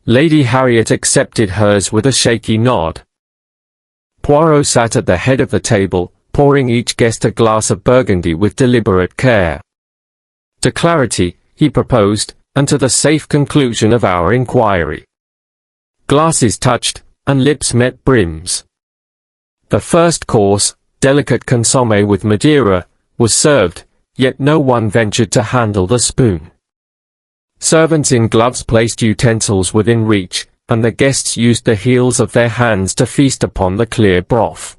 Lady Harriet accepted hers with a shaky nod. Poirot sat at the head of the table, pouring each guest a glass of Burgundy with deliberate care. To clarity, he proposed, and to the safe conclusion of our inquiry. Glasses touched, and lips met brims. The first course, delicate consommé with Madeira, was served, yet no one ventured to handle the spoon. Servants in gloves placed utensils within reach, and the guests used the heels of their hands to feast upon the clear broth.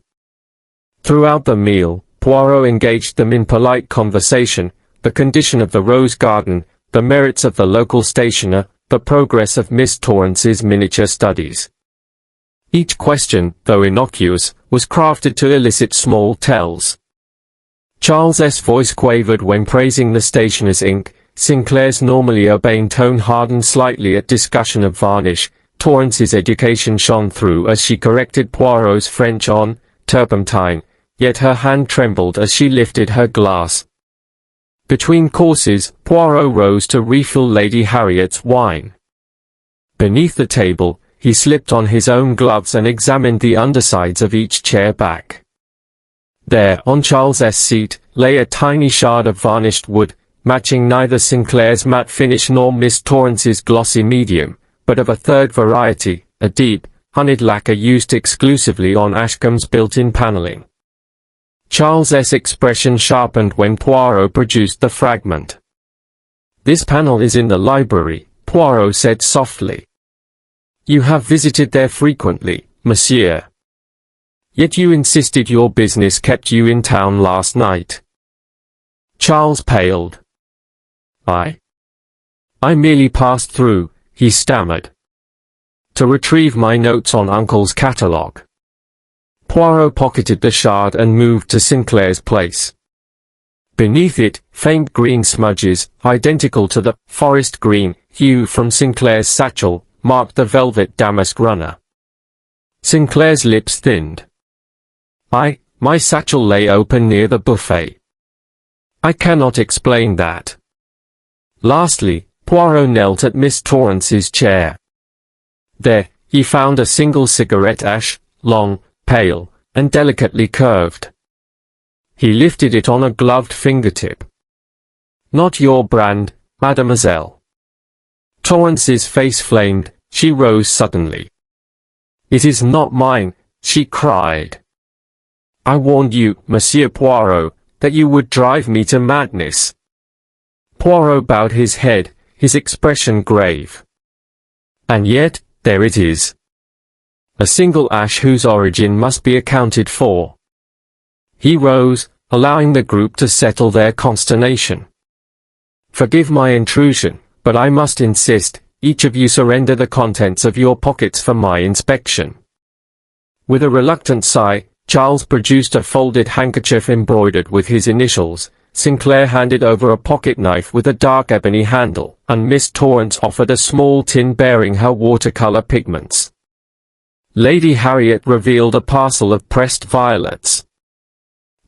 Throughout the meal, Poirot engaged them in polite conversation, the condition of the rose garden, the merits of the local stationer, the progress of Miss Torrance's miniature studies. Each question, though innocuous, was crafted to elicit small tells. Charles's voice quavered when praising the stationer's ink, Sinclair's normally urbane tone hardened slightly at discussion of varnish, Torrance's education shone through as she corrected Poirot's French on turpentine, yet her hand trembled as she lifted her glass. Between courses, Poirot rose to refill Lady Harriet's wine. Beneath the table, he slipped on his own gloves and examined the undersides of each chair back. There, on Charles's seat, lay a tiny shard of varnished wood, matching neither Sinclair's matte finish nor Miss Torrance's glossy medium, but of a third variety, a deep, honeyed lacquer used exclusively on Ashcombe's built-in paneling. Charles's expression sharpened when Poirot produced the fragment. "This panel is in the library," Poirot said softly. "You have visited there frequently, monsieur. Yet you insisted your business kept you in town last night." Charles paled. I merely passed through, he stammered, to retrieve my notes on Uncle's catalogue. Poirot pocketed the shard and moved to Sinclair's place. Beneath it, faint green smudges, identical to the forest green hue from Sinclair's satchel, marked the velvet damask runner. Sinclair's lips thinned. My satchel lay open near the buffet. I cannot explain that. Lastly, Poirot knelt at Miss Torrance's chair. There, he found a single cigarette ash, long, pale, and delicately curved. He lifted it on a gloved fingertip. Not your brand, mademoiselle. Torrance's face flamed, she rose suddenly. It is not mine, she cried. I warned you, Monsieur Poirot, that you would drive me to madness. Poirot bowed his head, his expression grave. And yet, there it is. A single ash whose origin must be accounted for. He rose, allowing the group to settle their consternation. Forgive my intrusion, but I must insist, each of you surrender the contents of your pockets for my inspection. With a reluctant sigh, Charles produced a folded handkerchief embroidered with his initials. Sinclair handed over a pocket knife with a dark ebony handle, and Miss Torrance offered a small tin bearing her watercolor pigments. Lady Harriet revealed a parcel of pressed violets.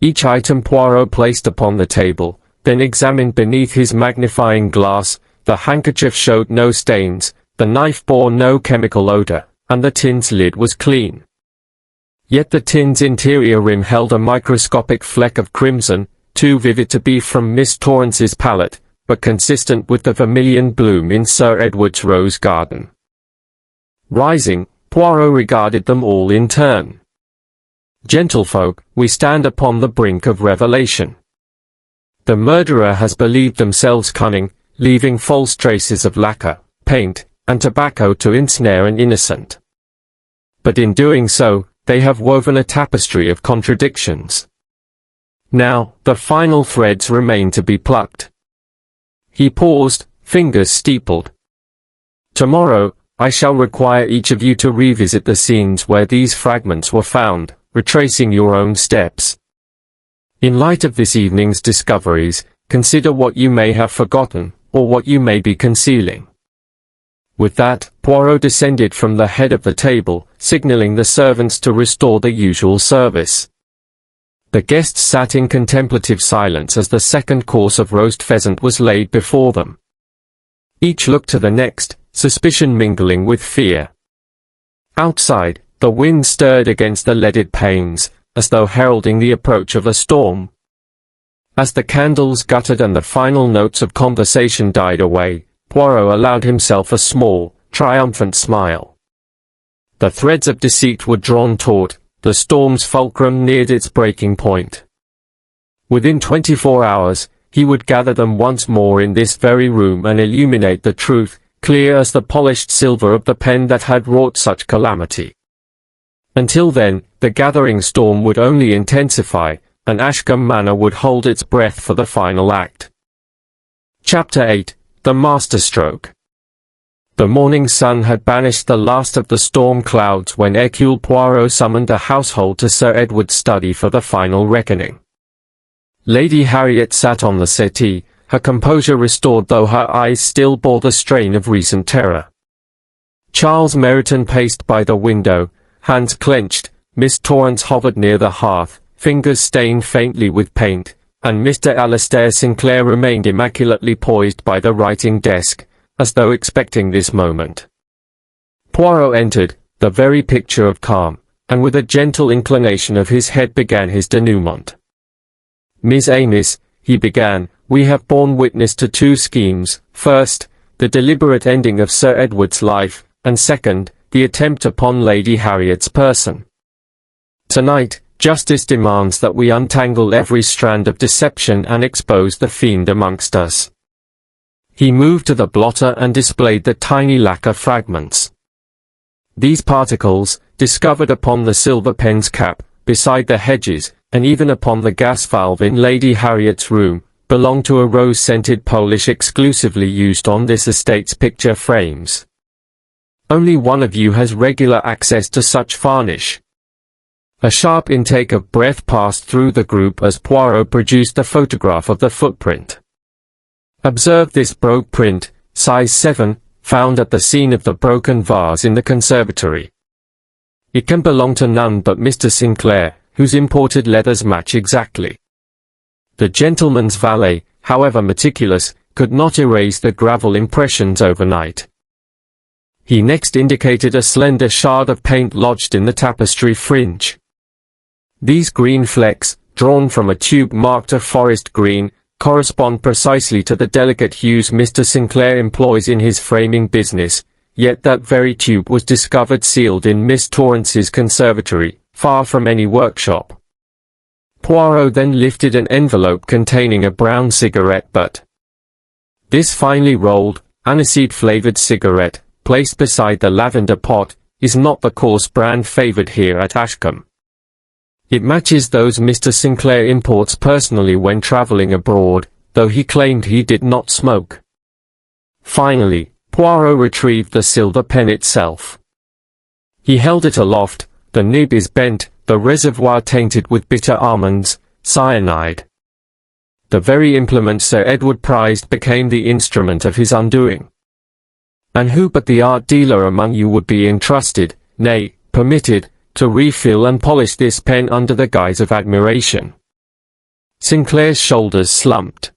Each item Poirot placed upon the table, then examined beneath his magnifying glass. The handkerchief showed no stains, the knife bore no chemical odor, and the tin's lid was clean. Yet the tin's interior rim held a microscopic fleck of crimson, too vivid to be from Miss Torrance's palette, but consistent with the vermilion bloom in Sir Edward's rose garden. Rising, Poirot regarded them all in turn. Gentlefolk, we stand upon the brink of revelation. The murderer has believed themselves cunning, leaving false traces of lacquer, paint, and tobacco to ensnare an innocent. But in doing so, they have woven a tapestry of contradictions. Now, the final threads remain to be plucked. He paused, fingers steepled. Tomorrow, I shall require each of you to revisit the scenes where these fragments were found, retracing your own steps. In light of this evening's discoveries, consider what you may have forgotten, or what you may be concealing. With that, Poirot descended from the head of the table, signaling the servants to restore the usual service. The guests sat in contemplative silence as the second course of roast pheasant was laid before them. Each looked to the next, suspicion mingling with fear. Outside, the wind stirred against the leaded panes, as though heralding the approach of a storm. As the candles guttered and the final notes of conversation died away, Poirot allowed himself a small, triumphant smile. The threads of deceit were drawn taut, the storm's fulcrum neared its breaking point. Within 24 hours, he would gather them once more in this very room and illuminate the truth, clear as the polished silver of the pen that had wrought such calamity. Until then, the gathering storm would only intensify, and Ashcombe Manor would hold its breath for the final act. Chapter 8, The Masterstroke. The morning sun had banished the last of the storm clouds when Hercule Poirot summoned the household to Sir Edward's study for the final reckoning. Lady Harriet sat on the settee, her composure restored though her eyes still bore the strain of recent terror. Charles Meriton paced by the window, hands clenched. Miss Torrance hovered near the hearth, fingers stained faintly with paint, and Mr. Alastair Sinclair remained immaculately poised by the writing desk, as though expecting this moment. Poirot entered, the very picture of calm, and with a gentle inclination of his head began his denouement. Miss Amos, he began, we have borne witness to two schemes: first, the deliberate ending of Sir Edward's life, and second, the attempt upon Lady Harriet's person. Tonight, justice demands that we untangle every strand of deception and expose the fiend amongst us. He moved to the blotter and displayed the tiny lacquer fragments. These particles, discovered upon the silver pen's cap, beside the hedges, and even upon the gas valve in Lady Harriet's room, belong to a rose-scented Polish exclusively used on this estate's picture frames. Only one of you has regular access to such varnish. A sharp intake of breath passed through the group as Poirot produced a photograph of the footprint. Observe this brogue print, size 7, found at the scene of the broken vase in the conservatory. It can belong to none but Mr. Sinclair, whose imported leathers match exactly. The gentleman's valet, however meticulous, could not erase the gravel impressions overnight. He next indicated a slender shard of paint lodged in the tapestry fringe. These green flecks, drawn from a tube marked a forest green, correspond precisely to the delicate hues Mr. Sinclair employs in his framing business, yet that very tube was discovered sealed in Miss Torrance's conservatory, far from any workshop. Poirot then lifted an envelope containing a brown cigarette butt. This finely rolled, aniseed-flavored cigarette, placed beside the lavender pot, is not the coarse brand favored here at Ashcombe. It matches those Mr. Sinclair imports personally when traveling abroad, though he claimed he did not smoke. Finally, Poirot retrieved the silver pen itself. He held it aloft. The nib is bent, the reservoir tainted with bitter almonds, cyanide. The very implement Sir Edward prized became the instrument of his undoing. And who but the art dealer among you would be entrusted, nay, permitted, to refill and polish this pen under the guise of admiration? Sinclair's shoulders slumped.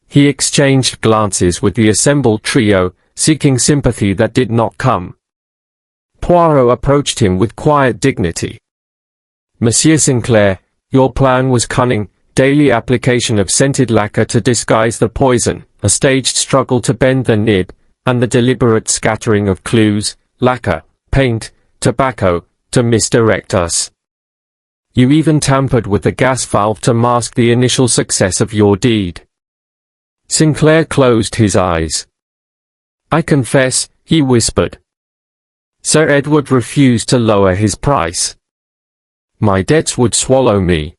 He exchanged glances with the assembled trio, seeking sympathy that did not come. Poirot approached him with quiet dignity. Monsieur Sinclair, your plan was cunning, daily application of scented lacquer to disguise the poison, a staged struggle to bend the nib, and the deliberate scattering of clues, lacquer, paint, tobacco, to misdirect us. You even tampered with the gas valve to mask the initial success of your deed. Sinclair closed his eyes. I confess, he whispered. Sir Edward refused to lower his price. My debts would swallow me.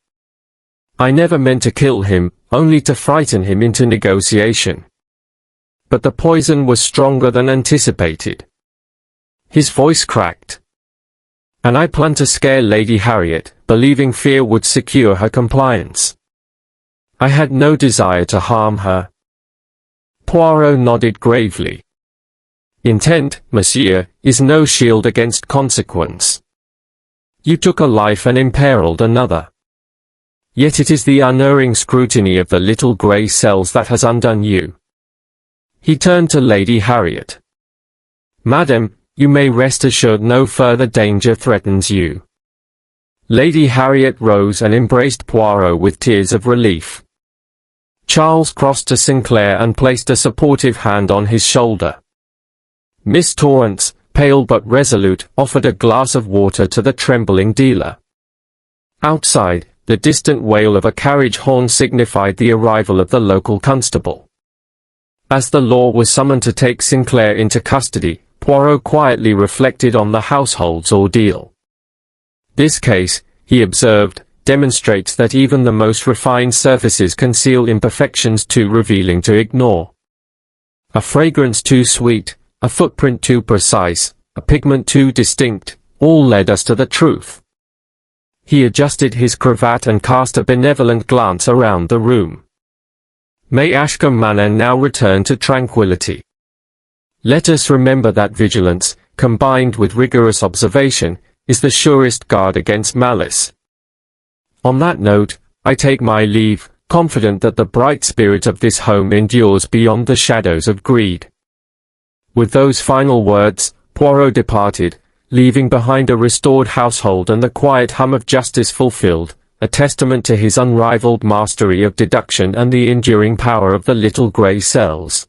I never meant to kill him, only to frighten him into negotiation. But the poison was stronger than anticipated. His voice cracked. And I planned to scare Lady Harriet, believing fear would secure her compliance. I had no desire to harm her. Poirot nodded gravely. Intent, monsieur, is no shield against consequence. You took a life and imperiled another. Yet it is the unerring scrutiny of the little grey cells that has undone you. He turned to Lady Harriet. Madam, you may rest assured no further danger threatens you. Lady Harriet rose and embraced Poirot with tears of relief. Charles crossed to Sinclair and placed a supportive hand on his shoulder. Miss Torrance, pale but resolute, offered a glass of water to the trembling dealer. Outside, the distant wail of a carriage horn signified the arrival of the local constable. As the law was summoned to take Sinclair into custody, Poirot quietly reflected on the household's ordeal. This case, he observed, demonstrates that even the most refined surfaces conceal imperfections too revealing to ignore. A fragrance too sweet, a footprint too precise, a pigment too distinct, all led us to the truth. He adjusted his cravat and cast a benevolent glance around the room. May Ashcombe Manor now return to tranquillity. Let us remember that vigilance, combined with rigorous observation, is the surest guard against malice. On that note, I take my leave, confident that the bright spirit of this home endures beyond the shadows of greed. With those final words, Poirot departed, leaving behind a restored household and the quiet hum of justice fulfilled, a testament to his unrivaled mastery of deduction and the enduring power of the little grey cells.